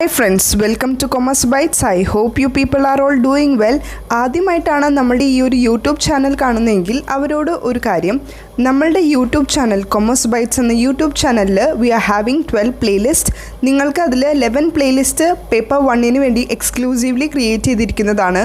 Hi friends, welcome to Commerce Bytes. I hope you people are all doing well. ആദ്യമായിട്ടാണ് നമ്മളുടെ ഈ ഒരു YouTube channel കാണുന്നതെങ്കിൽ അവരോട് ഒരു കാര്യം, നമ്മളുടെ യൂട്യൂബ് ചാനൽ കൊമേഴ്സ് ബൈറ്റ്സ് എന്ന യൂട്യൂബ് ചാനലിൽ വി ആർ ഹാവിങ് 12 പ്ലേലിസ്റ്റ്. നിങ്ങൾക്ക് അതിൽ 11 പ്ലേലിസ്റ്റ് പേപ്പർ 1 വേണ്ടി എക്സ്ക്ലൂസീവ്ലി ക്രിയേറ്റ് ചെയ്തിരിക്കുന്നതാണ്.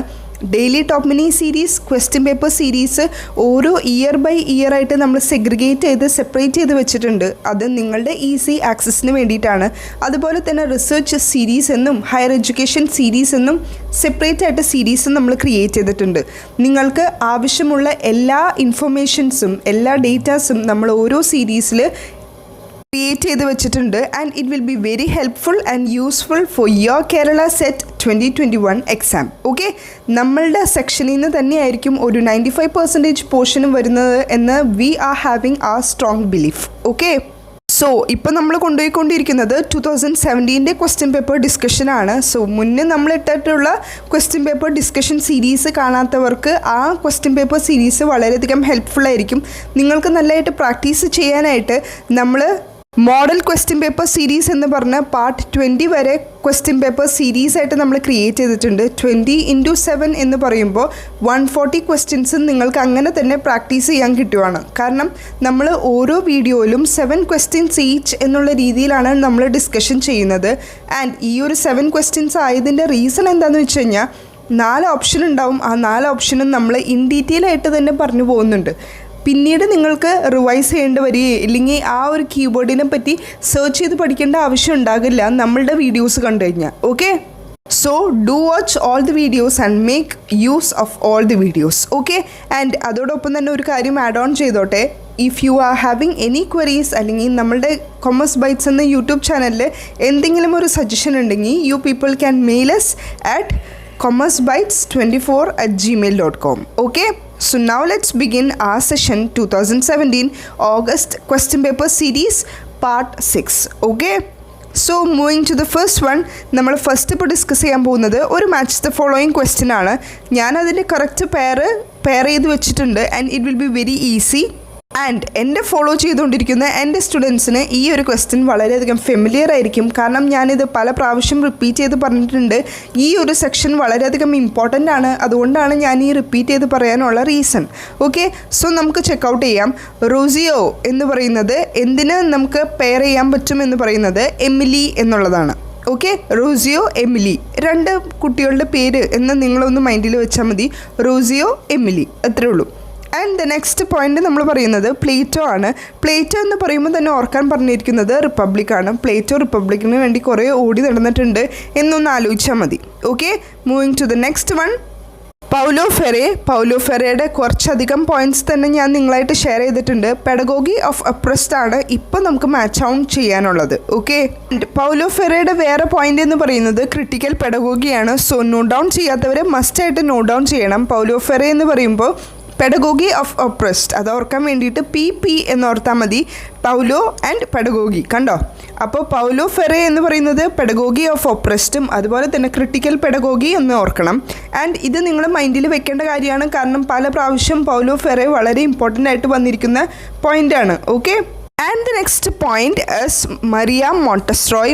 Daily top mini series, question paper series ഓരോ ഇയർ ബൈ ഇയർ ആയിട്ട് നമ്മൾ സെഗ്രിഗേറ്റ് ചെയ്ത് സെപ്പറേറ്റ് ചെയ്ത് വെച്ചിട്ടുണ്ട്. അത് നിങ്ങളുടെ ഈസി ആക്സസിന് വേണ്ടിയിട്ടാണ്. അതുപോലെ തന്നെ റിസർച്ച് സീരീസ് എന്നും ഹയർ എഡ്യൂക്കേഷൻ സീരീസ് എന്നും സെപ്പറേറ്റ് ആയിട്ട് സീരീസും നമ്മൾ ക്രിയേറ്റ് ചെയ്തിട്ടുണ്ട്. നിങ്ങൾക്ക് ആവശ്യമുള്ള എല്ലാ ഇൻഫർമേഷൻസും എല്ലാ ഡേറ്റാസും നമ്മൾ ഓരോ സീരീസിൽ ക്രിയേറ്റ് ചെയ്ത് വെച്ചിട്ടുണ്ട്. And it will be very helpful and useful for your Kerala set 2021 exam. Okay, നമ്മളുടെ സെക്ഷനിൽ നിന്ന് തന്നെയായിരിക്കും ഒരു 95% പോർഷനും വരുന്നത് എന്ന് വി ആർ ഹാവിങ് ആ സ്ട്രോങ് ബിലീഫ്. ഓക്കെ, സോ ഇപ്പോൾ നമ്മൾ കൊണ്ടുപോയിക്കൊണ്ടിരിക്കുന്നത് 2017 ക്വസ്റ്റ്യൻ പേപ്പർ ഡിസ്കഷനാണ്. സോ മുന്നേ നമ്മൾ ഇട്ടിട്ടുള്ള ക്വസ്റ്റ്യൻ പേപ്പർ ഡിസ്കഷൻ സീരീസ് കാണാത്തവർക്ക് ആ ക്വസ്റ്റ്യൻ പേപ്പർ സീരീസ് വളരെയധികം ഹെൽപ്ഫുൾ ആയിരിക്കും. നിങ്ങൾക്ക് നല്ലതായിട്ട് പ്രാക്ടീസ് ചെയ്യാനായിട്ട് നമ്മൾ മോഡൽ ക്വസ്റ്റ്യൻ പേപ്പർ സീരീസ് എന്ന് പറഞ്ഞ് പാർട്ട് 20 വരെ ക്വസ്റ്റ്യൻ പേപ്പർ സീരീസ് ആയിട്ട് നമ്മൾ ക്രിയേറ്റ് ചെയ്തിട്ടുണ്ട്. 20x7 എന്ന് പറയുമ്പോൾ 140 ക്വസ്റ്റ്യൻസ് നിങ്ങൾക്ക് അങ്ങനെ തന്നെ പ്രാക്ടീസ് ചെയ്യാൻ കിട്ടുവാണ്. കാരണം നമ്മൾ ഓരോ വീഡിയോയിലും 7 ക്വസ്റ്റ്യൻസ് ഈച്ച് എന്നുള്ള രീതിയിലാണ് നമ്മൾ ഡിസ്കഷൻ ചെയ്യുന്നത്. ആൻഡ് ഈ ഒരു 7 ക്വസ്റ്റ്യൻസ് ആയതിൻ്റെ റീസൺ എന്താണെന്ന് വെച്ച് കഴിഞ്ഞാൽ 4 ഓപ്ഷൻ ഉണ്ടാവും. ആ 4 ഓപ്ഷനും നമ്മൾ ഇൻ ഡീറ്റെയിൽ ആയിട്ട് തന്നെ പറഞ്ഞു പോകുന്നുണ്ട്. പിന്നീട് നിങ്ങൾക്ക് റിവൈസ് ചെയ്യേണ്ടി വരികയും ഇല്ലെങ്കിൽ ആ ഒരു കീബോർഡിനെ പറ്റി സെർച്ച് ചെയ്ത് പഠിക്കേണ്ട ആവശ്യം ഉണ്ടാകില്ല നമ്മളുടെ വീഡിയോസ് കണ്ടു കഴിഞ്ഞാൽ. Okay, so do watch all the videos and make use of all the videos. Okay, and അതോടൊപ്പം തന്നെ ഒരു കാര്യം ആഡ് ഓൺ ചെയ്തോട്ടെ. If you are having any queries അല്ലെങ്കിൽ നമ്മളുടെ കൊമേഴ്സ് ബൈറ്റ്സ് എന്ന യൂട്യൂബ് ചാനലിൽ എന്തെങ്കിലും ഒരു സജഷൻ ഉണ്ടെങ്കിൽ you people can mail us at commercebytes24@gmail.com. Okay, so now let's begin our session 2017 August question paper series part 6. Okay, so moving to the first one, നമ്മൾ first ഇപ്പോൾ discuss ചെയ്യാൻ പോകുന്നത് ഒരു മാച്ച് ദ ഫോളോയിങ് ക്വസ്റ്റ്യൻ ആണ്. ഞാനതിൻ്റെ correct pair ചെയ്ത് വെച്ചിട്ടുണ്ട് and it will be very easy. And എൻ്റെ ഫോളോ ചെയ്തുകൊണ്ടിരിക്കുന്ന എൻ്റെ സ്റ്റുഡൻസിന് ഈ ഒരു ക്വസ്റ്റ്യൻ വളരെയധികം ഫെമിലിയർ ആയിരിക്കും. കാരണം ഞാനിത് പല പ്രാവശ്യം റിപ്പീറ്റ് ചെയ്ത് പറഞ്ഞിട്ടുണ്ട്. ഈ ഒരു സെക്ഷൻ വളരെയധികം ഇമ്പോർട്ടൻ്റ് ആണ്. അതുകൊണ്ടാണ് ഞാൻ ഈ റിപ്പീറ്റ് ചെയ്ത് പറയാനുള്ള റീസൺ. ഓക്കെ, സോ നമുക്ക് ചെക്കൗട്ട് ചെയ്യാം. റോസിയോ എന്ന് പറയുന്നത് എന്തിന് നമുക്ക് പെയർ ചെയ്യാൻ പറ്റും എന്ന് പറയുന്നത് എമിലി എന്നുള്ളതാണ്. ഓക്കെ, റോസിയോ എമിലി 2 കുട്ടികളുടെ പേര് എന്ന് നിങ്ങളൊന്ന് മൈൻഡിൽ വെച്ചാൽ മതി. റോസിയോ എമിലി, അത്രേ ഉള്ളൂ. ആൻഡ് ദ നെക്സ്റ്റ് പോയിന്റ് നമ്മൾ പറയുന്നത് പ്ലേറ്റോ ആണ്. പ്ലേറ്റോ എന്ന് പറയുമ്പോൾ തന്നെ ഓർക്കാൻ പറഞ്ഞിരിക്കുന്നത് റിപ്പബ്ലിക്കാണ്. പ്ലേറ്റോ റിപ്പബ്ലിക്കിന് വേണ്ടി കുറേ ഓടി നടന്നിട്ടുണ്ട് എന്നൊന്ന് ആലോചിച്ചാൽ മതി. Okay, moving to the next one, Paulo ഫെറയുടെ കുറച്ചധികം പോയിന്റ്സ് തന്നെ ഞാൻ നിങ്ങളായിട്ട് ഷെയർ ചെയ്തിട്ടുണ്ട്. പെഡഗോഗി ഓഫ് അപ്രസ്ഡ് ആണ് ഇപ്പോൾ നമുക്ക് മാച്ച് ഔട്ട് ചെയ്യാനുള്ളത്. ഓക്കെ, പൗലോ ഫെറയുടെ വേറെ പോയിന്റ് എന്ന് പറയുന്നത് ക്രിട്ടിക്കൽ പെഡഗോഗിയാണ്. സോ നോട്ട് ഡൗൺ ചെയ്യാത്തവർ മസ്റ്റായിട്ട് നോട്ട് ഡൗൺ ചെയ്യണം. പൗലോ ഫെറ എന്ന് പറയുമ്പോൾ പെഡഗോഗി ഓഫ് ഒപ്രസ്ഡ് അത് ഓർക്കാൻ വേണ്ടിയിട്ട് PP എന്നോർത്താൽ മതി. പൗലോ ആൻഡ് പെഡഗോഗി കണ്ടോ. അപ്പോൾ പൗലോ ഫെറെ എന്ന് പറയുന്നത് പെഡഗോഗി ഓഫ് ഒപ്രസ്ഡും അതുപോലെ തന്നെ ക്രിട്ടിക്കൽ പെഡഗോഗി എന്ന് ഓർക്കണം. ആൻഡ് ഇത് നിങ്ങൾ മൈൻഡിൽ വെക്കേണ്ട കാര്യമാണ്. കാരണം പല പ്രാവശ്യം പൗലോ ഫെറെ വളരെ ഇമ്പോർട്ടൻ്റ് ആയിട്ട് വന്നിരിക്കുന്ന പോയിൻ്റാണ്. Okay, and the next point is Maria Montessori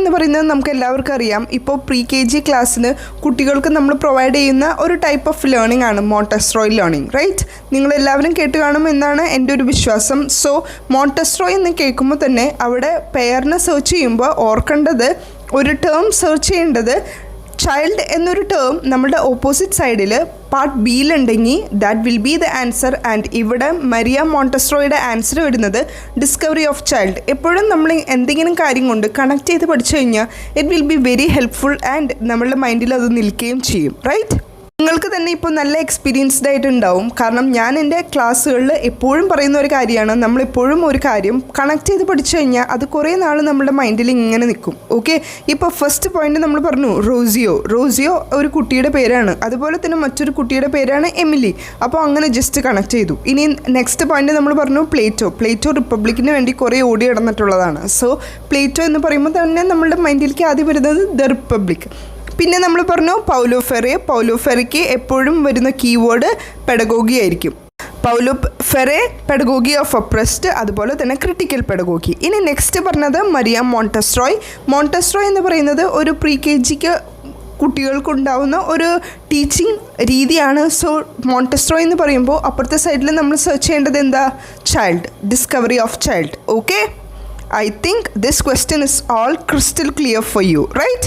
എന്ന് പറയുന്നത് നമുക്ക് എല്ലാവർക്കും അറിയാം. ഇപ്പോൾ pre-KG ക്ലാസ്സിന് കുട്ടികൾക്ക് നമ്മൾ പ്രൊവൈഡ് ചെയ്യുന്ന ഒരു ടൈപ്പ് ഓഫ് ലേണിംഗ് ആണ് മോണ്ടസ്ട്രോയ് ലേണിംഗ്, റൈറ്റ്? നിങ്ങളെല്ലാവരും കേട്ട് കാണും എന്നാണ് എൻ്റെ ഒരു വിശ്വാസം. സോ മോണ്ടസ്ട്രോയ് എന്ന് കേൾക്കുമ്പോൾ തന്നെ അവിടെ പെയറിനെ സെർച്ച് ചെയ്യുമ്പോൾ ഓർക്കേണ്ടത്, ഒരു ടേം സെർച്ച് ചെയ്യേണ്ടത് ചൈൽഡ് എന്നൊരു ടേം നമ്മുടെ ഓപ്പോസിറ്റ് സൈഡിൽ പാർട്ട് ബിയിലുണ്ടെങ്കിൽ that will be the answer. And ഇവിടെ മരിയ മോണ്ടസ്ട്രോയുടെ ആൻസർ വരുന്നത് ഡിസ്കവറി ഓഫ് ചൈൽഡ്. എപ്പോഴും നമ്മൾ എന്തെങ്കിലും കാര്യം കൊണ്ട് കണക്ട് ചെയ്ത് പഠിച്ചു കഴിഞ്ഞാൽ it will be very helpful and നമ്മളുടെ മൈൻഡിൽ അത് നിൽക്കുകയും ചെയ്യും, റൈറ്റ്? നിങ്ങൾക്ക് തന്നെ ഇപ്പോൾ നല്ല എക്സ്പീരിയൻസ്ഡ് ആയിട്ടുണ്ടാവും. കാരണം ഞാൻ എൻ്റെ ക്ലാസ്സുകളിൽ എപ്പോഴും പറയുന്ന ഒരു കാര്യമാണ്, നമ്മളെപ്പോഴും ഒരു കാര്യം കണക്ട് ചെയ്ത് പഠിച്ചു കഴിഞ്ഞാൽ അത് കുറേ നാൾ നമ്മുടെ മൈൻഡിൽ ഇങ്ങനെ നിൽക്കും. ഓക്കെ, ഇപ്പോൾ ഫസ്റ്റ് പോയിന്റ് നമ്മൾ പറഞ്ഞു റോസിയോ ഒരു കുട്ടിയുടെ പേരാണ്. അതുപോലെ തന്നെ മറ്റൊരു കുട്ടിയുടെ പേരാണ് എമിലി. അപ്പോൾ അങ്ങനെ ജസ്റ്റ് കണക്ട് ചെയ്തു. ഇനി നെക്സ്റ്റ് പോയിന്റ് നമ്മൾ പറഞ്ഞു പ്ലേറ്റോ റിപ്പബ്ലിക്കിന് വേണ്ടി കുറേ ഓടി നടന്നിട്ടുള്ളതാണ്. സോ പ്ലേറ്റോ എന്ന് പറയുമ്പോൾ തന്നെ നമ്മളുടെ മൈൻഡിലേക്ക് ആദ്യം വരുന്നത് ദ റിപ്പബ്ലിക്. പിന്നെ നമ്മൾ പറഞ്ഞു പൗലോ ഫെറയ്ക്ക് എപ്പോഴും വരുന്ന കീവേഡ് പെഡഗോഗി ആയിരിക്കും. Paulo Ferrell pedagogy of oppressed, അതുപോലെ തന്നെ ക്രിട്ടിക്കൽ പെഡഗോഗി. ഇനി നെക്സ്റ്റ് പറഞ്ഞത് മരിയ മോണ്ടസ്ട്രോയ്. മോണ്ടസ്ട്രോയ് എന്ന് പറയുന്നത് ഒരു പ്രീ കെ ജിക്ക് കുട്ടികൾക്കുണ്ടാവുന്ന ഒരു ടീച്ചിങ് രീതിയാണ്. സോ മോണ്ടസ്ട്രോയ് എന്ന് പറയുമ്പോൾ അപ്പുറത്തെ സൈഡിൽ നമ്മൾ സെർച്ച് ചെയ്യേണ്ടത് എന്താ? Child, discovery of child. Okay, I think this question is all crystal clear for you, right?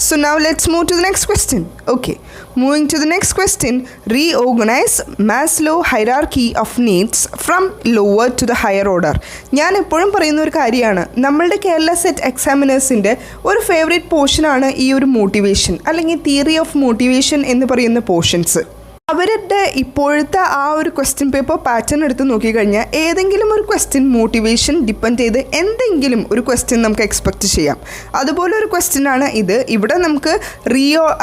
So now let's move to the next question. Okay, moving to the next question. Reorganize Maslow hierarchy of needs from lower to the higher order. ഞാൻ എപ്പോഴും പറയുന്ന ഒരു കാര്യമാണ്, നമ്മളുടെ Kerala set എക്സാമിനേഴ്സിൻ്റെ ഒരു favourite പോർഷനാണ് ഈ ഒരു മോട്ടിവേഷൻ അല്ലെങ്കിൽ തിയറി ഓഫ് മോട്ടിവേഷൻ എന്ന് പറയുന്ന പോർഷൻസ്. അവരുടെ ഇപ്പോഴത്തെ ആ ഒരു ക്വസ്റ്റ്യൻ പേപ്പർ പാറ്റേൺ എടുത്ത് നോക്കിക്കഴിഞ്ഞാൽ ഏതെങ്കിലും ഒരു ക്വസ്റ്റ്യൻ മോട്ടിവേഷൻ ഡിപ്പെൻഡ് ചെയ്ത് എന്തെങ്കിലും ഒരു ക്വസ്റ്റ്യൻ നമുക്ക് എക്സ്പെക്റ്റ് ചെയ്യാം. അതുപോലെ ഒരു ക്വസ്റ്റ്യനാണ് ഇത്. ഇവിടെ നമുക്ക്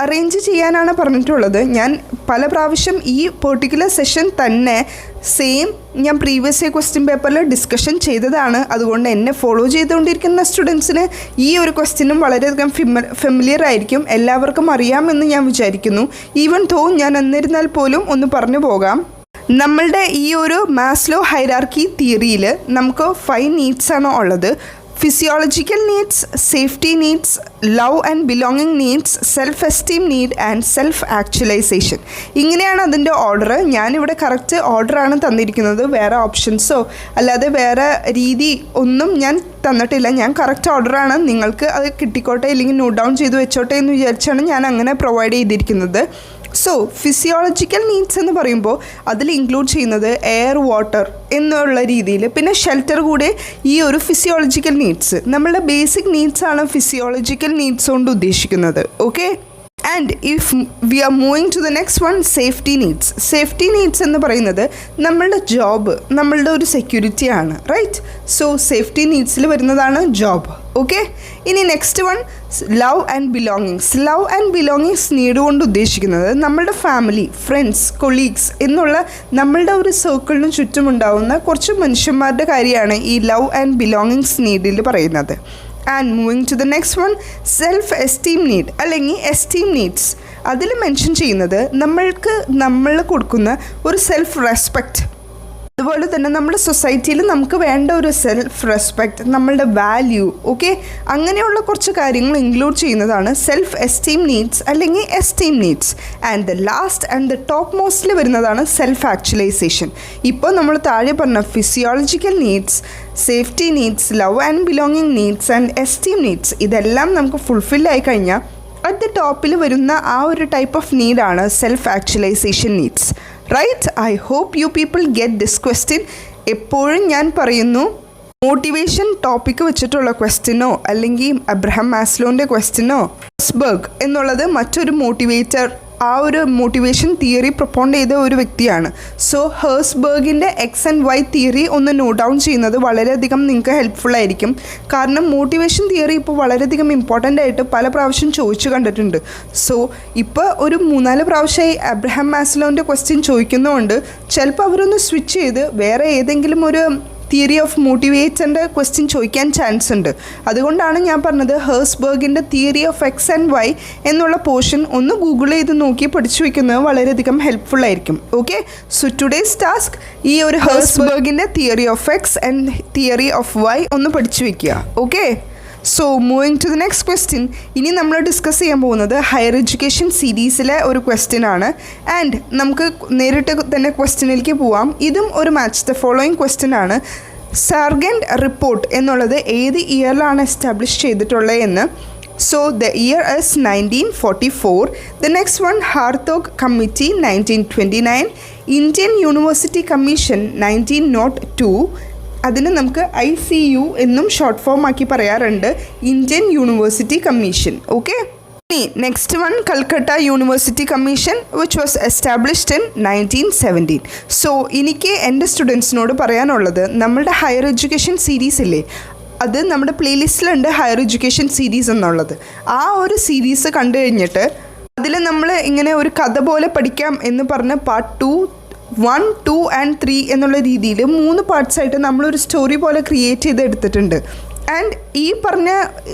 അറേഞ്ച് ചെയ്യാനാണ് പറഞ്ഞിട്ടുള്ളത്. ഞാൻ പല പ്രാവശ്യം ഈ പെർട്ടിക്കുലർ സെഷൻ തന്നെ സെയിം ഞാൻ പ്രീവിയസ് ഇയർ ക്വസ്റ്റ്യൻ പേപ്പറിൽ ഡിസ്കഷൻ ചെയ്തതാണ്. അതുകൊണ്ട് എന്നെ ഫോളോ ചെയ്തുകൊണ്ടിരിക്കുന്ന സ്റ്റുഡൻസിന് ഈ ഒരു ക്വസ്റ്റ്യനും വളരെയധികം ഫെമിലിയർ ആയിരിക്കും, എല്ലാവർക്കും അറിയാമെന്ന് ഞാൻ വിചാരിക്കുന്നു. ഈവൻ തോ ഞാൻ എന്നിരുന്നാൽ പോലും ഒന്ന് പറഞ്ഞു പോകാം. നമ്മളുടെ ഈ ഒരു മാസ്ലോ ഹൈറാർക്കി തിയറിയിൽ നമുക്ക് 5 നീഡ്സാണ് ഉള്ളത്. Physiological needs, safety needs, love and belonging needs, self esteem need and self actualisation. ഇങ്ങനെയാണ് അതിൻ്റെ ഓർഡർ. ഞാനിവിടെ കറക്റ്റ് ഓർഡറാണ് തന്നിരിക്കുന്നത്, വേറെ ഓപ്ഷൻസോ അല്ലാതെ വേറെ രീതി ഒന്നും ഞാൻ തന്നിട്ടില്ല. ഞാൻ കറക്റ്റ് ഓർഡറാണ്, നിങ്ങൾക്ക് അത് കിട്ടിക്കോട്ടെ ഇല്ലെങ്കിൽ നോട്ട് ഡൗൺ ചെയ്ത് വെച്ചോട്ടെ എന്ന് വിചാരിച്ചാണ് ഞാൻ അങ്ങനെ പ്രൊവൈഡ് ചെയ്തിരിക്കുന്നത്. സോ ഫിസിയോളജിക്കൽ നീഡ്സ് എന്ന് പറയുമ്പോൾ അതിൽ ഇൻക്ലൂഡ് ചെയ്യുന്നത് എയർ, വാട്ടർ എന്നുള്ള രീതിയിൽ, പിന്നെ ഷെൽട്ടർ കൂടെ ഈ ഒരു ഫിസിയോളജിക്കൽ നീഡ്സ്. നമ്മളുടെ ബേസിക് നീഡ്സാണ് ഫിസിയോളജിക്കൽ നീഡ്സ് കൊണ്ട് ഉദ്ദേശിക്കുന്നത്. Okay, and if we are moving to the next one, safety needs. Safety needs എന്ന് പറയുന്നത് നമ്മളുടെ ജോബ്, നമ്മളുടെ ഒരു സെക്യൂരിറ്റിയാണ്, റൈറ്റ്? സോ സേഫ്റ്റി നീഡ്സിൽ വരുന്നതാണ് ജോബ്. ഓക്കെ, ഇനി next one, love and belongings. Love and belongings need കൊണ്ട് ഉദ്ദേശിക്കുന്നത് നമ്മളുടെ ഫാമിലി, ഫ്രണ്ട്സ്, കൊളീഗ്സ് എന്നുള്ള നമ്മളുടെ ഒരു സർക്കിളിന് ചുറ്റുമുണ്ടാവുന്ന കുറച്ച് മനുഷ്യന്മാരുടെ കാര്യമാണ് ഈ ലവ് ആൻഡ് ബിലോങ്ങിങ്സ് നീഡിൽ പറയുന്നത്. And moving to the next one, self esteem need അല്ലെങ്കിൽ എസ്റ്റീം നീഡ്സ്. അതിൽ മെൻഷൻ ചെയ്യുന്നത് നമ്മൾക്ക് നമ്മൾ കൊടുക്കുന്ന ഒരു സെൽഫ് റെസ്പെക്റ്റ്, അതുപോലെ തന്നെ നമ്മുടെ സൊസൈറ്റിയിൽ നമുക്ക് വേണ്ട ഒരു സെൽഫ് റെസ്പെക്റ്റ്, നമ്മളുടെ വാല്യൂ, ഓക്കെ, അങ്ങനെയുള്ള കുറച്ച് കാര്യങ്ങൾ ഇൻക്ലൂഡ് ചെയ്യുന്നതാണ് സെൽഫ് എസ്റ്റീം നീഡ്സ് അല്ലെങ്കിൽ esteem needs. And the last and the top മോസ്റ്റിൽ വരുന്നതാണ് സെൽഫ് ആക്ച്വലൈസേഷൻ. ഇപ്പോൾ നമ്മൾ താഴെ പറഞ്ഞ physiological needs, safety needs, love and belonging needs and esteem needs, ഇതെല്ലാം നമുക്ക് ഫുൾഫിൽ ആയി കഴിഞ്ഞാൽ അറ്റ് ദ ടോപ്പിൽ വരുന്ന ആ ഒരു ടൈപ്പ് ഓഫ് നീഡാണ് self actualisation needs. Right? I hope you people get this question. എപ്പോഴും ഞാൻ പറയുന്നു, മോട്ടിവേഷൻ ടോപ്പിക്ക് വെച്ചിട്ടുള്ള ക്വസ്റ്റ്യനോ അല്ലെങ്കിൽ അബ്രഹാം മാസ്ലോൻ്റെ ക്വസ്റ്റ്യനോ, ഹെർസ്ബർഗ് എന്നുള്ളത് മറ്റൊരു മോട്ടിവേറ്റർ, ആ ഒരു മോട്ടിവേഷൻ തിയറി പ്രൊപ്പോണ്ട് ചെയ്ത ഒരു വ്യക്തിയാണ്. സോ ഹെർസ്ബർഗിൻ്റെ എക്സ് ആൻഡ് വൈ തിയറി ഒന്ന് നോട്ട് ഡൗൺ ചെയ്യുന്നത് വളരെയധികം നിങ്ങൾക്ക് ഹെൽപ്ഫുൾ ആയിരിക്കും. കാരണം മോട്ടിവേഷൻ തിയറി ഇപ്പോൾ വളരെയധികം ഇമ്പോർട്ടൻ്റ് ആയിട്ട് പല പ്രാവശ്യം ചോദിച്ചു കണ്ടിട്ടുണ്ട്. സോ ഇപ്പോൾ ഒരു 3-4 പ്രാവശ്യമായി അബ്രഹാം മാസ്ലോൻ്റെ ക്വസ്റ്റ്യൻ ചോദിക്കുന്നതുകൊണ്ട് ചിലപ്പോൾ അവരൊന്ന് സ്വിച്ച് ചെയ്ത് വേറെ ഏതെങ്കിലും ഒരു തിയറി ഓഫ് മോട്ടിവേറ്ററിൻ്റെ ക്വസ്റ്റ്യൻ ചോദിക്കാൻ ചാൻസ് ഉണ്ട്. അതുകൊണ്ടാണ് ഞാൻ പറഞ്ഞത് ഹെർസ്ബർഗിൻ്റെ theory of X and Y എന്നുള്ള പോർഷൻ ഒന്ന് ഗൂഗിൾ ചെയ്ത് നോക്കി പഠിച്ചു വയ്ക്കുന്നത് വളരെയധികം ഹെൽപ്ഫുൾ ആയിരിക്കും. ഓക്കെ, സോ ടുഡേയ്സ് ടാസ്ക് ഈ ഒരു ഹെർസ്ബർഗിൻ്റെ theory of X and theory of Y ഒന്ന് പഠിച്ചു വയ്ക്കുക. Okay, so moving to the next question. ഇനി നമ്മൾ ഡിസ്കസ് ചെയ്യാൻ പോകുന്നത് ഹയർ എഡ്യൂക്കേഷൻ സീരീസിലെ ഒരു ക്വസ്റ്റ്യൻ ആണ്. ആൻഡ് നമുക്ക് നേരിട്ട് തന്നെ ക്വസ്റ്റ്യനിലേക്ക് പോവാം. ഇതും ഒരു മാച്ച് ദ ഫോളോയിങ് ക്വസ്റ്റ്യൻ ആണ്. സാർഗൻറ്റ് റിപ്പോർട്ട് എന്നുള്ളത് ഏത് ഇയറിലാണ് എസ്റ്റാബ്ലിഷ് ചെയ്തിട്ടുള്ളത് എന്ന്. So the year is 1944. The next one, Hartog committee 1929, Indian university commission 1902. അതിന് നമുക്ക് ICU എന്നും ഷോർട്ട് ഫോം ആക്കി പറയാറുണ്ട്, ഇന്ത്യൻ യൂണിവേഴ്സിറ്റി കമ്മീഷൻ. ഓക്കെ, ഇനി next one, Calcutta university commission which was established in 1917. So എനിക്ക് എൻ്റെ സ്റ്റുഡൻസിനോട് പറയാനുള്ളത്, നമ്മളുടെ ഹയർ എഡ്യൂക്കേഷൻ സീരീസ് ഇല്ലേ, അത് നമ്മുടെ പ്ലേലിസ്റ്റിലുണ്ട് ഹയർ എഡ്യൂക്കേഷൻ സീരീസ് എന്നുള്ളത്. ആ ഒരു സീരീസ് കണ്ടു കഴിഞ്ഞിട്ട് അതിൽ നമ്മൾ ഇങ്ങനെ ഒരു കഥ പോലെ പഠിക്കാം എന്ന് പറഞ്ഞ് പാർട്ട് 2, 1, 2 and 3 എന്നുള്ള രീതിയിൽ 3 പാർട്സായിട്ട് നമ്മളൊരു സ്റ്റോറി പോലെ ക്രിയേറ്റ് ചെയ്ത് എടുത്തിട്ടുണ്ട്. ആൻഡ് ഈ പറഞ്ഞ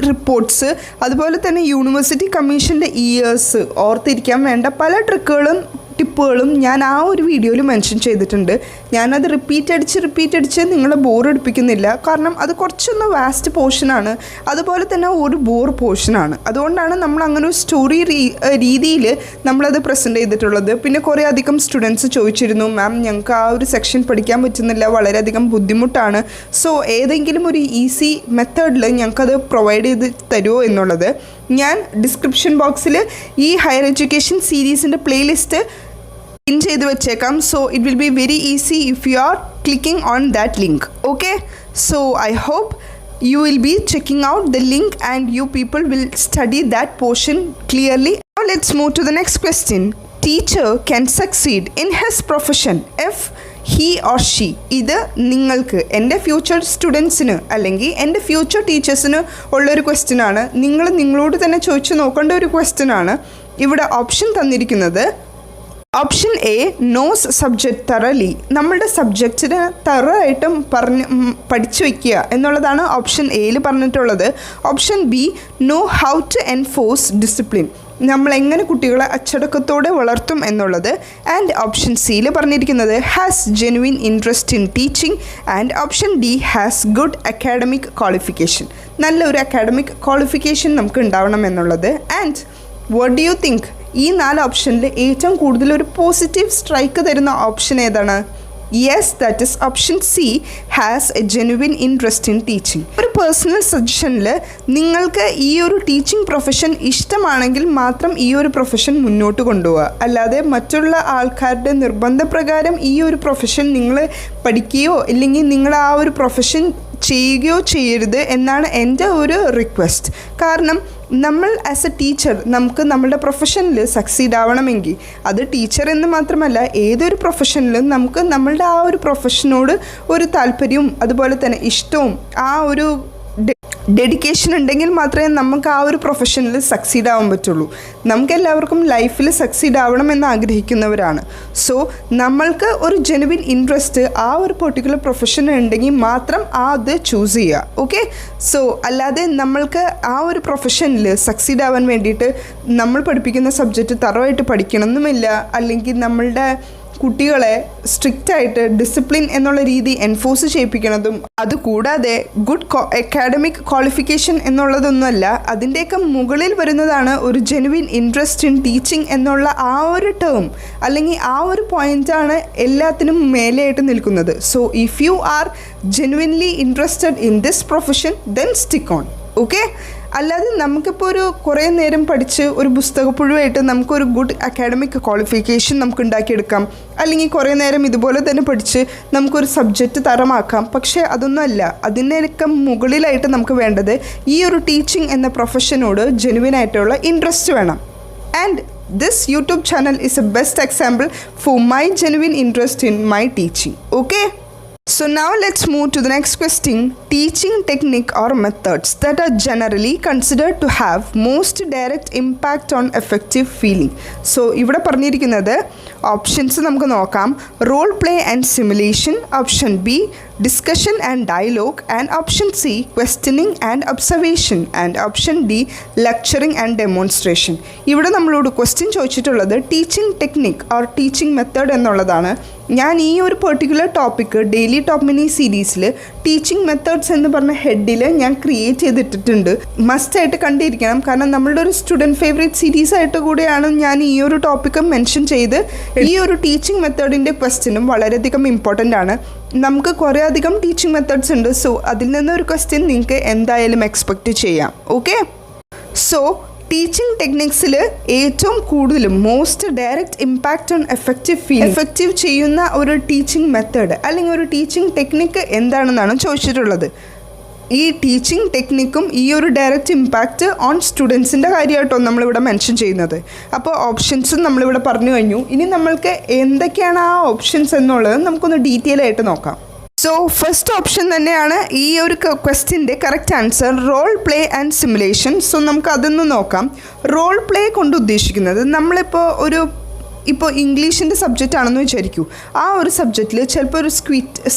റിപ്പോർട്ട്സ്, അതുപോലെ തന്നെ യൂണിവേഴ്സിറ്റി കമ്മീഷൻ്റെ ഇയേഴ്സ് ഓർത്തിരിക്കാൻ വേണ്ട പല ട്രിക്കുകളും ടിപ്പുകളും ഞാൻ ആ ഒരു വീഡിയോയിൽ മെൻഷൻ ചെയ്തിട്ടുണ്ട്. ഞാനത് റിപ്പീറ്റ് അടിച്ച് നിങ്ങളെ ബോറടിപ്പിക്കുന്നില്ല. കാരണം അത് കുറച്ചൊന്ന് വാസ്റ്റ് പോർഷനാണ്, അതുപോലെ തന്നെ ഒരു ബോർ പോർഷനാണ്. അതുകൊണ്ടാണ് നമ്മൾ അങ്ങനെ ഒരു സ്റ്റോറി രീതിയിൽ നമ്മളത് പ്രസൻറ്റ് ചെയ്തിട്ടുള്ളത്. പിന്നെ കുറേ അധികം സ്റ്റുഡൻസ് ചോദിച്ചിരുന്നു, മാം ഞങ്ങൾക്ക് ആ ഒരു സെക്ഷൻ പഠിക്കാൻ പറ്റുന്നില്ല, വളരെയധികം ബുദ്ധിമുട്ടാണ്. സോ ഏതെങ്കിലും ഒരു ഈസി മെത്തേഡിൽ ഞങ്ങൾക്കത് പ്രൊവൈഡ് ചെയ്ത് തരുമോ എന്നുള്ളത്. ഞാൻ ഡിസ്ക്രിപ്ഷൻ ബോക്സിൽ ഈ ഹയർ എഡ്യൂക്കേഷൻ സീരീസിൻ്റെ പ്ലേലിസ്റ്റ് പിൻ ചെയ്ത് വെച്ചേക്കാം. So it will be very easy if you are clicking on that link. Okay, so I hope you will be checking out the link and you people will study that portion clearly. Now let's move to the next question. Teacher can succeed in his profession if he or she. ഇത് നിങ്ങൾക്ക് എൻ്റെ future സ്റ്റുഡൻസിന് അല്ലെങ്കിൽ എൻ്റെ future ടീച്ചേഴ്സിന് ഉള്ളൊരു question ആണ്. നിങ്ങളോട് തന്നെ ചോദിച്ചു നോക്കേണ്ട ഒരു ക്വസ്റ്റ്യൻ ആണ്. ഇവിടെ ഓപ്ഷൻ തന്നിരിക്കുന്നത് option A knows subject thoroughly, നമ്മളുടെ സബ്ജക്റ്റിന് തറയായിട്ടും പഠിച്ചു വയ്ക്കുക എന്നുള്ളതാണ് ഓപ്ഷൻ എയിൽ പറഞ്ഞിട്ടുള്ളത്. Option B know how to enforce discipline, നമ്മൾ എങ്ങനെ കുട്ടികളെ അച്ചടക്കത്തോടെ വളർത്തും എന്നുള്ളത്. ആൻഡ് ഓപ്ഷൻ സിയിൽ പറഞ്ഞിരിക്കുന്നത് has genuine interest in teaching. And option D has good academic qualification, നല്ലൊരു അക്കാഡമിക് ക്വാളിഫിക്കേഷൻ നമുക്ക് ഉണ്ടാവണം എന്നുള്ളത്. And what do you think, ഈ 4 ഓപ്ഷനിൽ ഏറ്റവും കൂടുതൽ ഒരു പോസിറ്റീവ് സ്ട്രൈക്ക് തരുന്ന ഓപ്ഷൻ ഏതാണ്? Yes, that is option C, has A genuine interest in teaching. ഒരു പേഴ്സണൽ സജഷനിൽ നിങ്ങൾക്ക് ഈ ഒരു ടീച്ചിങ് പ്രൊഫഷൻ ഇഷ്ടമാണെങ്കിൽ മാത്രം ഈ ഒരു പ്രൊഫഷൻ മുന്നോട്ട് കൊണ്ടുപോവുക. അല്ലാതെ മറ്റുള്ള ആൾക്കാരുടെ നിർബന്ധപ്രകാരം ഈ ഒരു പ്രൊഫഷൻ നിങ്ങൾ പഠിക്കുകയോ ഇല്ലെങ്കിൽ നിങ്ങൾ ആ ഒരു പ്രൊഫഷൻ ചെയ്യുകയോ ചെയ്യരുത് എന്നാണ് എൻ്റെ ഒരു റിക്വസ്റ്റ്. കാരണം നമ്മൾ ആസ് എ ടീച്ചർ നമുക്ക് നമ്മുടെ പ്രൊഫഷനിൽ സക്സീഡ് ആവണമെങ്കിൽ, അത് ടീച്ചർ എന്ന് മാത്രമല്ല ഏതൊരു പ്രൊഫഷനിലും നമുക്ക് നമ്മളുടെ ആ ഒരു പ്രൊഫഷനോട് ഒരു താല്പര്യവും അതുപോലെ തന്നെ ഇഷ്ടവും ആ ഒരു ഡെഡിക്കേഷൻ ഉണ്ടെങ്കിൽ മാത്രമേ നമുക്ക് ആ ഒരു പ്രൊഫഷനിൽ സക്സീഡ് ആവാൻ പറ്റുള്ളൂ. നമുക്കെല്ലാവർക്കും ലൈഫിൽ സക്സീഡ് ആവണമെന്ന് ആഗ്രഹിക്കുന്നവരാണ്. സോ നമ്മൾക്ക് ഒരു ജെനുവിൻ ഇൻട്രസ്റ്റ് ആ ഒരു പെർട്ടിക്കുലർ പ്രൊഫഷൻ ഉണ്ടെങ്കിൽ മാത്രം അത് ചൂസ് ചെയ്യുക. ഓക്കെ, സോ അല്ലാതെ നമ്മൾക്ക് ആ ഒരു പ്രൊഫഷനിൽ സക്സീഡ് ആവാൻ വേണ്ടിയിട്ട് നമ്മൾ പഠിപ്പിക്കുന്ന സബ്ജക്റ്റ് തറവായിട്ട് പഠിക്കണമെന്നുമില്ല, അല്ലെങ്കിൽ നമ്മളുടെ കുട്ടികളെ സ്ട്രിക്റ്റായിട്ട് ഡിസിപ്ലിൻ എന്നുള്ള രീതി എൻഫോഴ്സ് ചെയ്യിപ്പിക്കുന്നതും അതുകൂടാതെ ഗുഡ് അക്കാഡമിക് ക്വാളിഫിക്കേഷൻ എന്നുള്ളതൊന്നുമല്ല. അതിൻ്റെയൊക്കെ മുകളിൽ വരുന്നതാണ് ഒരു ജെനുവിൻ ഇൻട്രസ്റ്റ് ഇൻ ടീച്ചിങ് എന്നുള്ള ആ ഒരു ടേം അല്ലെങ്കിൽ ആ ഒരു പോയിൻ്റാണ് എല്ലാത്തിനും മേലെയായിട്ട് നിൽക്കുന്നത്. So if you R genuinely interested in this profession then stick on. Okay, അല്ലാതെ നമുക്കിപ്പോൾ ഒരു കുറേ നേരം പഠിച്ച് ഒരു പുസ്തകപ്പുഴുവായിട്ട് നമുക്കൊരു ഗുഡ് അക്കാഡമിക് ക്വാളിഫിക്കേഷൻ നമുക്ക് ഉണ്ടാക്കിയെടുക്കാം, അല്ലെങ്കിൽ കുറേ നേരം ഇതുപോലെ തന്നെ പഠിച്ച് നമുക്കൊരു സബ്ജക്റ്റ് തരമാക്കാം. പക്ഷേ അതൊന്നുമല്ല, അതിനൊക്കെ മുകളിലായിട്ട് നമുക്ക് വേണ്ടത് ഈ ഒരു ടീച്ചിങ് എന്ന പ്രൊഫഷനോട് ജെനുവിനായിട്ടുള്ള ഇൻട്രസ്റ്റ് വേണം. And this YouTube channel is A best example for my genuine interest in my teaching. Okay, so now let's move to the next question. Teaching technique or methods that are generally considered to have most direct impact on effective feeling. So ഇവിടെ പറഞ്ഞിരിക്കുന്നത് options നമുക്ക് നോക്കാം. Role play and simulation, option B discussion and dialogue, and option C questioning and observation, and option D lecturing and demonstration. ഇവിടെ നമ്മളോട് question ചോദിച്ചിട്ടുള്ളത് teaching technique or teaching method എന്നുള്ളതാണ്. ഞാൻ ഈ ഒരു particular topic daily top mini സീരീസിൽ teaching methods എന്ന് പറഞ്ഞ ഹെഡിൽ ഞാൻ ക്രിയേറ്റ് ചെയ്തിട്ടിട്ടുണ്ട്. മസ്റ്റായിട്ട് കണ്ടിരിക്കണം, കാരണം നമ്മളുടെ ഒരു സ്റ്റുഡൻറ്റ് ഫേവറേറ്റ് സീരീസ് ആയിട്ട് കൂടെയാണ് ഞാൻ ഈ ഒരു ടോപ്പിക്ക് മെൻഷൻ ചെയ്ത്. ഈ ഒരു ടീച്ചിങ് മെത്തേഡിൻ്റെ ക്വസ്റ്റ്യനും വളരെയധികം ഇമ്പോർട്ടൻ്റ് ആണ്. നമുക്ക് കുറേ അധികം ടീച്ചിങ് മെത്തേഡ്സ് ഉണ്ട്. സോ അതിൽ നിന്നൊരു ക്വസ്റ്റ്യൻ നിങ്ങൾക്ക് എന്തായാലും എക്സ്പെക്റ്റ് ചെയ്യാം. ഓക്കെ, സോ ടീച്ചിങ് ടെക്നിക്സിൽ ഏറ്റവും കൂടുതലും most direct impact on effective ചെയ്യുന്ന ഒരു ടീച്ചിങ് മെത്തേഡ് അല്ലെങ്കിൽ ഒരു ടീച്ചിങ് ടെക്നിക്ക് എന്താണെന്നാണ് ചോദിച്ചിട്ടുള്ളത്. ഈ ടീച്ചിങ് ടെക്നിക്കും ഈ ഒരു ഡയറക്റ്റ് ഇമ്പാക്റ്റ് ഓൺ സ്റ്റുഡൻസിൻ്റെ കാര്യമായിട്ടോ നമ്മളിവിടെ മെൻഷൻ ചെയ്യുന്നത്. അപ്പോൾ ഓപ്ഷൻസും നമ്മളിവിടെ പറഞ്ഞു കഴിഞ്ഞു. ഇനി നമ്മൾക്ക് എന്തൊക്കെയാണ് ആ ഓപ്ഷൻസ് എന്നുള്ളത് നമുക്കൊന്ന് ഡീറ്റെയിൽ ആയിട്ട് നോക്കാം. സോ ഫസ്റ്റ് ഓപ്ഷൻ തന്നെയാണ് ഈ ഒരു ക്വസ്റ്റ്യൻ്റെ correct answer, role play and simulation. So നമുക്ക് അതൊന്ന് നോക്കാം. റോൾ പ്ലേ കൊണ്ട് ഉദ്ദേശിക്കുന്നത് നമ്മളിപ്പോൾ ഒരു ഇപ്പോൾ ഇംഗ്ലീഷിൻ്റെ സബ്ജക്റ്റ് ആണെന്ന് വിചാരിക്കൂ. ആ ഒരു സബ്ജക്റ്റിൽ ചിലപ്പോൾ ഒരു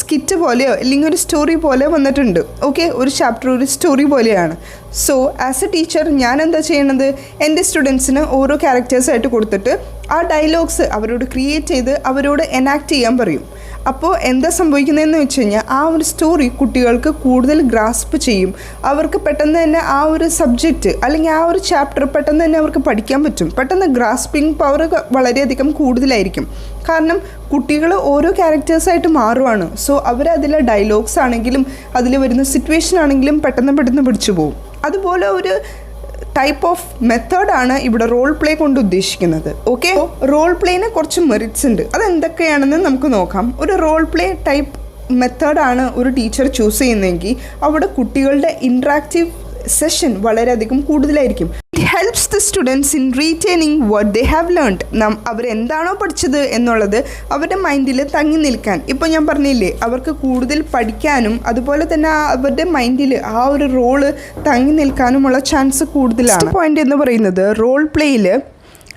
സ്കിറ്റ് പോലെയോ അല്ലെങ്കിൽ ഒരു സ്റ്റോറി പോലെ വന്നിട്ടുണ്ട്. ഓക്കെ, ഒരു ചാപ്റ്റർ ഒരു സ്റ്റോറി പോലെയാണ്. സോ ആസ് എ ടീച്ചർ ഞാൻ എന്താ ചെയ്യണത്, എൻ്റെ സ്റ്റുഡൻസിന് ഓരോ ക്യാരക്ടേഴ്സായിട്ട് കൊടുത്തിട്ട് ആ ഡയലോഗ്സ് അവരോട് ക്രിയേറ്റ് ചെയ്ത് അവരോട് എനാക്ട് ചെയ്യാൻ പറയും. അപ്പോൾ എന്താ സംഭവിക്കുന്നതെന്ന് വെച്ച് കഴിഞ്ഞാൽ ആ ഒരു സ്റ്റോറി കുട്ടികൾക്ക് കൂടുതൽ ഗ്രാസ്പ് ചെയ്യും. അവർക്ക് പെട്ടെന്ന് തന്നെ ആ ഒരു സബ്ജക്റ്റ് അല്ലെങ്കിൽ ആ ഒരു ചാപ്റ്റർ പെട്ടെന്ന് തന്നെ അവർക്ക് പഠിക്കാൻ പറ്റും. പെട്ടെന്ന് ഗ്രാസ്പിംഗ് പവർ വളരെയധികം കൂടുതലായിരിക്കും. കാരണം കുട്ടികൾ ഓരോ ക്യാരക്ടേഴ്സായിട്ട് മാറുവാണ്. സോ അവരതിലെ ഡയലോഗ്സ് ആണെങ്കിലും അതിൽ വരുന്ന സിറ്റുവേഷൻ ആണെങ്കിലും പെട്ടെന്ന് പിടിച്ചു പോകും. അതുപോലെ ഒരു ടൈപ്പ് ഓഫ് മെത്തേഡാണ് ഇവിടെ റോൾ പ്ലേ കൊണ്ട് ഉദ്ദേശിക്കുന്നത്. ഓക്കെ, റോൾ പ്ലേന് കുറച്ച് മെറിറ്റ്സ് ഉണ്ട്. അതെന്തൊക്കെയാണെന്ന് നമുക്ക് നോക്കാം. ഒരു റോൾ പ്ലേ ടൈപ്പ് മെത്തേഡാണ് ഒരു ടീച്ചർ ചൂസ് ചെയ്യുന്നതെങ്കിൽ അവിടെ കുട്ടികളുടെ ഇൻട്രാക്റ്റീവ് സെഷൻ വളരെയധികം കൂടുതലായിരിക്കും. It helps the students in retaining what they have learned. അവരെന്താണോ പഠിച്ചത് എന്നുള്ളത് അവരുടെ മൈൻഡിൽ തങ്ങി നിൽക്കാൻ. ഇപ്പോൾ ഞാൻ പറഞ്ഞില്ലേ, അവർക്ക് കൂടുതൽ പഠിക്കാനും അതുപോലെ തന്നെ അവരുടെ മൈൻഡിൽ ആ ഒരു റോള് തങ്ങി നിൽക്കാനുമുള്ള ചാൻസ് കൂടുതലാണ്. പോയിന്റ് എന്ന് പറയുന്നത് റോൾ പ്ലേയിൽ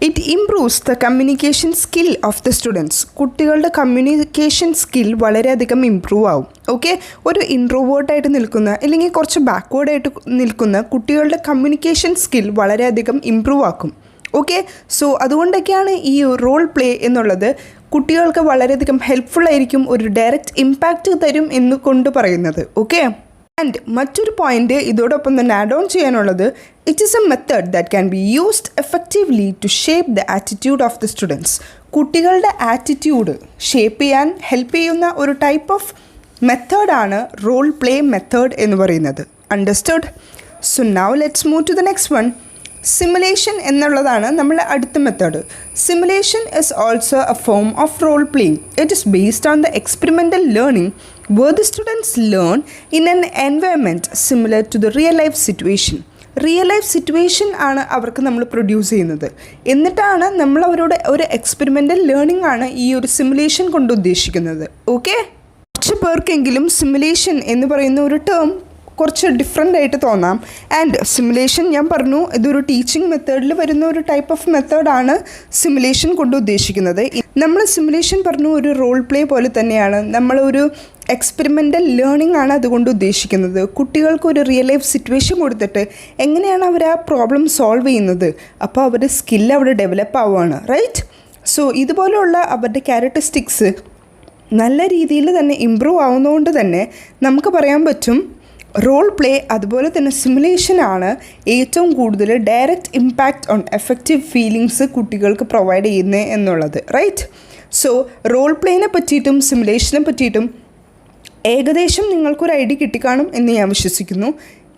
it improves the communication skill of the students. കുട്ടികളുടെ കമ്മ്യൂണിക്കേഷൻ സ്കിൽ വളരെയധികം ഇമ്പ്രൂവ് ആവും. ഓക്കെ, ഒരു ഇൻട്രോവേർട്ടായിട്ട് നിൽക്കുന്ന അല്ലെങ്കിൽ കുറച്ച് ബാക്ക്വേർഡായിട്ട് നിൽക്കുന്ന കുട്ടികളുടെ കമ്മ്യൂണിക്കേഷൻ സ്കിൽ വളരെയധികം ഇമ്പ്രൂവ് ആക്കും. ഓക്കെ, സോ അതുകൊണ്ടൊക്കെയാണ് ഈ റോൾ പ്ലേ എന്നുള്ളത് കുട്ടികൾക്ക് വളരെയധികം ഹെൽപ്ഫുൾ ആയിരിക്കും, ഒരു ഡയറക്റ്റ് ഇമ്പാക്റ്റ് തരും എന്ന് കൊണ്ട് പറയുന്നത്. ഓക്കെ, ആൻഡ് മറ്റൊരു പോയിന്റ് ഇതോടൊപ്പം തന്നെ ആഡ് ഓൺ ചെയ്യാനുള്ളത്, it is a method that can be used effectively to shape the attitude of the students. കുട്ടികളുടെ ആറ്റിറ്റ്യൂഡ് ഷേപ്പ് ചെയ്യാൻ ഹെൽപ്പ് ചെയ്യുന്ന ഒരു ടൈപ്പ് ഓഫ് മെത്തേഡാണ് റോൾ പ്ലേ മെത്തേഡ് എന്ന് പറയുന്നത്. Understood? So now let's move to the next one. Simulation എന്നുള്ളതാണ് നമ്മുടെ അടുത്ത method. Simulation is also a form of role playing. It is based on the experimental learning where the students learn in an environment similar to the real life situation. Real life situation ആണ് അവർക്ക് നമ്മൾ produce ചെയ്യുന്നത്. എന്നിട്ടാണ് നമ്മൾ അവരോട് ഒരു experimental learning ആണ് ഈ ഒരു സിമുലേഷൻ കൊണ്ട് ഉദ്ദേശിക്കുന്നത്. ഓക്കെ, കുറച്ച് പേർക്കെങ്കിലും സിമുലേഷൻ എന്ന് പറയുന്ന ഒരു ടേം കുറച്ച് ഡിഫറെൻ്റ് ആയിട്ട് തോന്നാം. ആൻഡ് സിമുലേഷൻ ഞാൻ പറഞ്ഞു, ഇതൊരു ടീച്ചിങ് മെത്തേഡിൽ വരുന്ന ഒരു ടൈപ്പ് ഓഫ് മെത്തേഡാണ് സിമുലേഷൻ കൊണ്ട് ഉദ്ദേശിക്കുന്നത്. നമ്മൾ സിമുലേഷൻ പറഞ്ഞു ഒരു റോൾ പ്ലേ പോലെ തന്നെയാണ്. നമ്മളൊരു എക്സ്പെരിമെൻ്റൽ ലേണിംഗ് ആണ് അതുകൊണ്ട് ഉദ്ദേശിക്കുന്നത്. കുട്ടികൾക്ക് ഒരു റിയൽ ലൈഫ് സിറ്റുവേഷൻ കൊടുത്തിട്ട് എങ്ങനെയാണ് അവർ ആ പ്രോബ്ലം സോൾവ് ചെയ്യുന്നത്, അപ്പോൾ അവരുടെ സ്കില്ല് അവിടെ ഡെവലപ്പ് ആവുകയാണ്. റൈറ്റ്? സോ ഇതുപോലെയുള്ള അവരുടെ ക്യാരക്ടറിസ്റ്റിക്സ് നല്ല രീതിയിൽ തന്നെ ഇമ്പ്രൂവ് ആവുന്നതുകൊണ്ട് തന്നെ നമുക്ക് പറയാൻ പറ്റും റോൾ പ്ലേ അതുപോലെ തന്നെ സിമുലേഷനാണ് ഏറ്റവും കൂടുതൽ direct impact on effective feelings കുട്ടികൾക്ക് പ്രൊവൈഡ് ചെയ്യുന്നത് എന്നുള്ളത്. റൈറ്റ്? സോ റോൾ പ്ലേനെ പറ്റിയിട്ടും സിമുലേഷനെ പറ്റിയിട്ടും ഏകദേശം നിങ്ങൾക്കൊരു ഐഡിയ കിട്ടിക്കാണും എന്ന് ഞാൻ വിശ്വസിക്കുന്നു.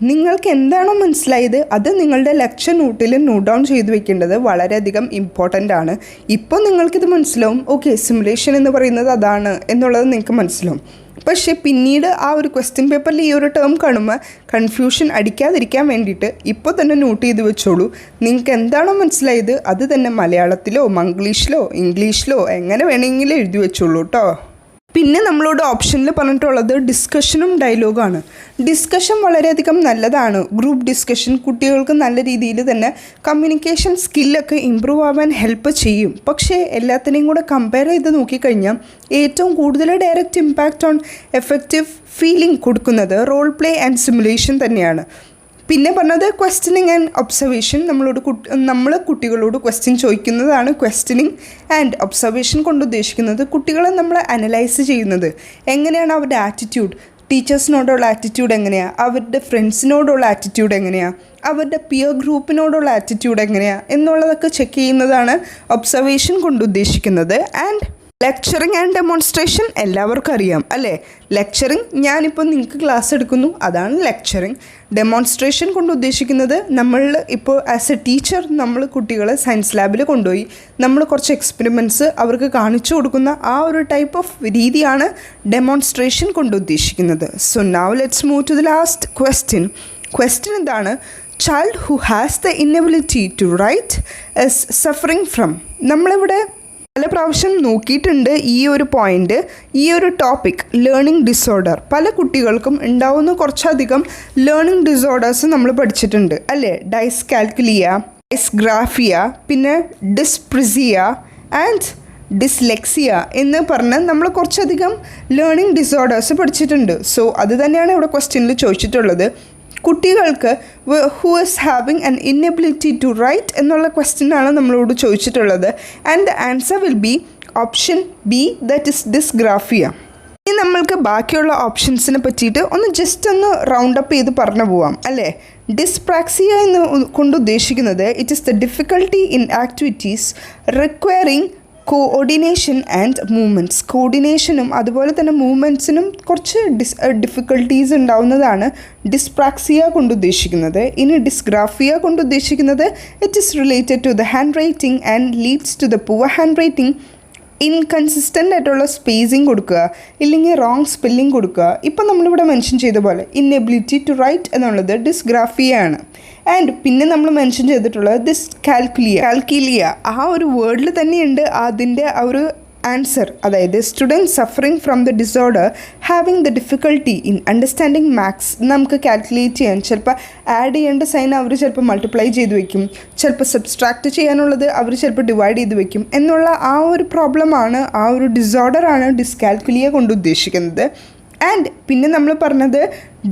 നിങ്ങൾക്ക് എന്താണോ മനസ്സിലായത് അത് നിങ്ങളുടെ ലെക്ചർ നോട്ടിൽ നോട്ട് ഡൗൺ ചെയ്ത് വെക്കേണ്ടത് വളരെയധികം ഇമ്പോർട്ടൻ്റ് ആണ്. ഇപ്പോൾ നിങ്ങൾക്കിത് മനസ്സിലാവും, ഓക്കെ സിമുലേഷൻ എന്ന് പറയുന്നത് അതാണ് എന്നുള്ളത് നിങ്ങൾക്ക് മനസ്സിലാവും. പക്ഷേ പിന്നീട് ആ ഒരു ക്വസ്റ്റ്യൻ പേപ്പറിൽ ഈ ഒരു ടേം കാണുമ്പോൾ കൺഫ്യൂഷൻ അടിക്കാതിരിക്കാൻ വേണ്ടിയിട്ട് ഇപ്പോൾ തന്നെ നോട്ട് ചെയ്ത് വെച്ചോളൂ. നിങ്ങൾക്ക് എന്താണോ മനസ്സിലായത് അത് തന്നെ മലയാളത്തിലോ മംഗ്ലീഷിലോ ഇംഗ്ലീഷിലോ എങ്ങനെ വേണമെങ്കിലും എഴുതി വെച്ചോളൂ കേട്ടോ. പിന്നെ നമ്മളോട് ഓപ്ഷനിൽ പറഞ്ഞിട്ടുള്ളത് ഡിസ്കഷനും ഡയലോഗാണ്. ഡിസ്കഷൻ വളരെയധികം നല്ലതാണ്. ഗ്രൂപ്പ് ഡിസ്കഷൻ കുട്ടികൾക്ക് നല്ല രീതിയിൽ തന്നെ കമ്മ്യൂണിക്കേഷൻ സ്കില്ലൊക്കെ ഇമ്പ്രൂവ് ആവാൻ ഹെൽപ്പ് ചെയ്യും. പക്ഷേ എല്ലാത്തിനെയും കൂടെ കമ്പയർ ചെയ്ത് നോക്കിക്കഴിഞ്ഞാൽ ഏറ്റവും കൂടുതൽ direct impact on effective feeling കൊടുക്കുന്നത് റോൾ പ്ലേ ആൻഡ് സിമുലേഷൻ തന്നെയാണ്. പിന്നെ പറഞ്ഞത് ക്വസ്റ്റ്യനിങ് ആൻഡ് ഒബ്സർവേഷൻ. നമ്മൾ കുട്ടികളോട് ക്വസ്റ്റ്യൻ ചോദിക്കുന്നതാണ് ക്വസ്റ്റ്യനിങ്. ആൻഡ് ഒബ്സർവേഷൻ കൊണ്ട് ഉദ്ദേശിക്കുന്നത് കുട്ടികളെ നമ്മൾ അനലൈസ് ചെയ്യുന്നത് എങ്ങനെയാണ്, അവരുടെ ആറ്റിറ്റ്യൂഡ്, ടീച്ചേഴ്സിനോടുള്ള ആറ്റിറ്റ്യൂഡ് എങ്ങനെയാണ്, അവരുടെ ഫ്രണ്ട്സിനോടുള്ള ആറ്റിറ്റ്യൂഡ് എങ്ങനെയാണ്, അവരുടെ പിയർ ഗ്രൂപ്പിനോടുള്ള ആറ്റിറ്റ്യൂഡ് എങ്ങനെയാണ് എന്നുള്ളതൊക്കെ ചെക്ക് ചെയ്യുന്നതാണ് ഒബ്സർവേഷൻ കൊണ്ട് ഉദ്ദേശിക്കുന്നത്. ആൻഡ് ലെക്ചറിങ് ആൻഡ് ഡെമോൺസ്ട്രേഷൻ എല്ലാവർക്കും അറിയാം അല്ലേ? ലെക്ചറിങ് ഞാനിപ്പോൾ നിങ്ങൾക്ക് ക്ലാസ് എടുക്കുന്നു, അതാണ് ലെക്ചറിങ്. ഡെമോൺസ്ട്രേഷൻ കൊണ്ട് ഉദ്ദേശിക്കുന്നത് നമ്മൾ ഇപ്പോൾ ആസ് എ ടീച്ചർ നമ്മൾ കുട്ടികളെ സയൻസ് ലാബിൽ കൊണ്ടുപോയി നമ്മൾ കുറച്ച് എക്സ്പെരിമെൻറ്റ്സ് അവർക്ക് കാണിച്ചു കൊടുക്കുന്ന ആ ഒരു ടൈപ്പ് ഓഫ് രീതിയാണ് ഡെമോൺസ്ട്രേഷൻ കൊണ്ട് ഉദ്ദേശിക്കുന്നത്. So now let's move to the last question. Question എന്താണ്? Child who has the inability to write is suffering from. നമ്മളിവിടെ പല പ്രാവശ്യം നോക്കിയിട്ടുണ്ട് ഈ ഒരു പോയിൻ്റ്, ഈ ഒരു ടോപ്പിക് ലേണിംഗ് ഡിസോർഡർ. പല കുട്ടികൾക്കും ഉണ്ടാവുന്ന കുറച്ചധികം ലേണിംഗ് ഡിസോർഡേഴ്സ് നമ്മൾ പഠിച്ചിട്ടുണ്ട് അല്ലേ? ഡൈസ്കാൽക്കുലിയ, ഡൈസ്ഗ്രാഫിയ, പിന്നെ ഡിസ്പ്രിസിയ, ആൻഡ് ഡിസ്ലെക്സിയ എന്ന് പറഞ്ഞ് നമ്മൾ കുറച്ചധികം ലേണിംഗ് ഡിസോർഡേഴ്സ് പഠിച്ചിട്ടുണ്ട്. സോ അത് തന്നെയാണ് ഇവിടെ ക്വസ്റ്റ്യനിൽ ചോദിച്ചിട്ടുള്ളത്. കുട്ടികൾക്ക് who is having an inability to write എന്നുള്ള ക്വസ്റ്റ്യനാണ് നമ്മളോട് ചോദിച്ചിട്ടുള്ളത്. And the answer will be option B, that is dysgraphia. ഇനി നമ്മൾക്ക് ബാക്കിയുള്ള ഓപ്ഷൻസിനെ പറ്റിയിട്ട് ജസ്റ്റ് ഒന്ന് റൗണ്ട് അപ്പ് ചെയ്ത് പറഞ്ഞു പോവാം അല്ലേ. ഡിസ്പ്രാക്സിയ എന്ന് കൊണ്ട് ഉദ്ദേശിക്കുന്നത് it is the difficulty in activities requiring coordination and movements. കോർഡിനേഷനും അതുപോലെ തന്നെ മൂവ്മെൻറ്റ്സിനും കുറച്ച് ഡിഫിക്കൽട്ടീസ് ഉണ്ടാവുന്നതാണ് ഡിസ്പ്രാക്സിയ കൊണ്ട് ഉദ്ദേശിക്കുന്നത്. ഇനി ഡിസ്ഗ്രാഫിയ കൊണ്ട് ഉദ്ദേശിക്കുന്നത് it is related to the handwriting and leads to the poor handwriting. Inconsistent ആയിട്ടുള്ള സ്പേസിങ് കൊടുക്കുക, ഇല്ലെങ്കിൽ റോങ് സ്പെല്ലിംഗ് കൊടുക്കുക. ഇപ്പം നമ്മളിവിടെ മെൻഷൻ ചെയ്ത പോലെ ഇന്നെബിലിറ്റി ടു റൈറ്റ് എന്നുള്ളത് ഡിസ്ഗ്രാഫിയ ആണ്. ആൻഡ് പിന്നെ നമ്മൾ മെൻഷൻ ചെയ്തിട്ടുള്ളത് കാൽക്കുലിയ ആ ഒരു വേർഡിൽ തന്നെയുണ്ട് അതിൻ്റെ ആ ഒരു ആൻസർ. അതായത് student suffering from the disorder having the difficulty in understanding maths. നമുക്ക് കാൽക്കുലേറ്റ് ചെയ്യാൻ ചിലപ്പോൾ ആഡ് ചെയ്യേണ്ട സൈൻ അവർ ചിലപ്പോൾ മൾട്ടിപ്ലൈ ചെയ്ത് വെക്കും, ചിലപ്പോൾ സബ്സ്ട്രാക്റ്റ് ചെയ്യാനുള്ളത് അവർ ചിലപ്പോൾ ഡിവൈഡ് ചെയ്ത് വെക്കും എന്നുള്ള ആ ഒരു പ്രോബ്ലമാണ്, ആ ഒരു ഡിസോർഡറാണ് ഡിസ്കാൽക്കുലിയ കൊണ്ട് ഉദ്ദേശിക്കുന്നത്. ആൻഡ് പിന്നെ നമ്മൾ പറഞ്ഞത്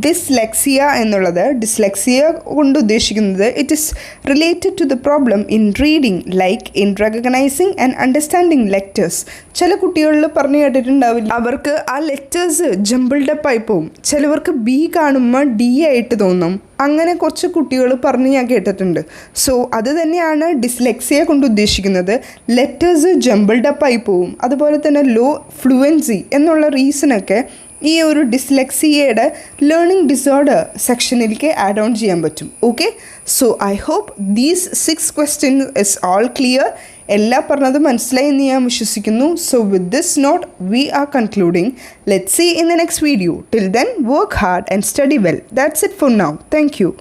ഡിസ്ലെക്സിയ എന്നുള്ളത്. ഡിസ്ലെക്സിയ കൊണ്ട് ഉദ്ദേശിക്കുന്നത് it is related to the problem in reading like in recognising and understanding letters. ചില കുട്ടികളിൽ പറഞ്ഞു കേട്ടിട്ടുണ്ടാവില്ല, അവർക്ക് ആ ലെറ്റേഴ്സ് ജമ്പിൾഡപ്പ് ആയി പോവും. ചിലവർക്ക് ബി കാണുമ്പോൾ ഡി ആയിട്ട് തോന്നും. അങ്ങനെ കുറച്ച് കുട്ടികൾ പറഞ്ഞ് ഞാൻ കേട്ടിട്ടുണ്ട്. സോ അത് തന്നെയാണ് ഡിസ്ലെക്സിയ കൊണ്ട് ഉദ്ദേശിക്കുന്നത്. ലെറ്റേഴ്സ് ജമ്പിൾഡപ്പ് ആയി പോവും. അതുപോലെ തന്നെ ലോ ഫ്ലുവൻസി എന്നുള്ള റീസണൊക്കെ ഈ ഒരു ഡിസ്ലെക്സിയയുടെ ലേണിംഗ് ഡിസോർഡർ സെക്ഷനിലേക്ക് ആഡ് ഓൺ ചെയ്യാൻ പറ്റും. Okay, so I hope these 6 questions is all clear. എല്ലാ പറഞ്ഞത് മനസ്സിലായി എന്ന് ഞാൻ വിശ്വസിക്കുന്നു. So with this note we are concluding. Let's see in the next video. Till then work hard and study well. That's it for now. Thank U.